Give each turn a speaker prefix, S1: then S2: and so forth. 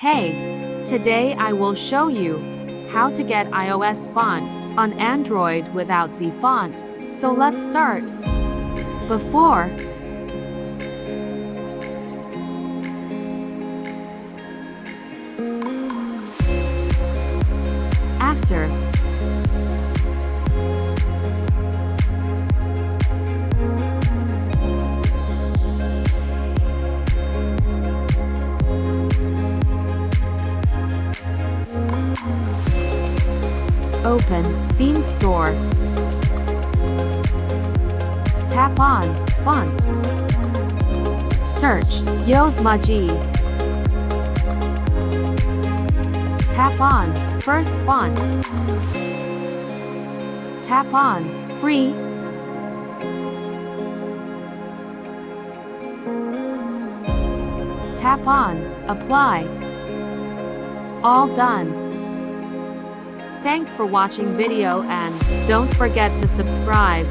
S1: Hey, today I will show you how to get iOS font on Android without zfont. So let's start. Before, after, open Theme Store. Tap on Fonts. Search 𝐂𝐳𝐷𝐥𝐤. Tap on First Font. Tap on Free. Tap on Apply. All done. Thanks for watching video and don't forget to subscribe.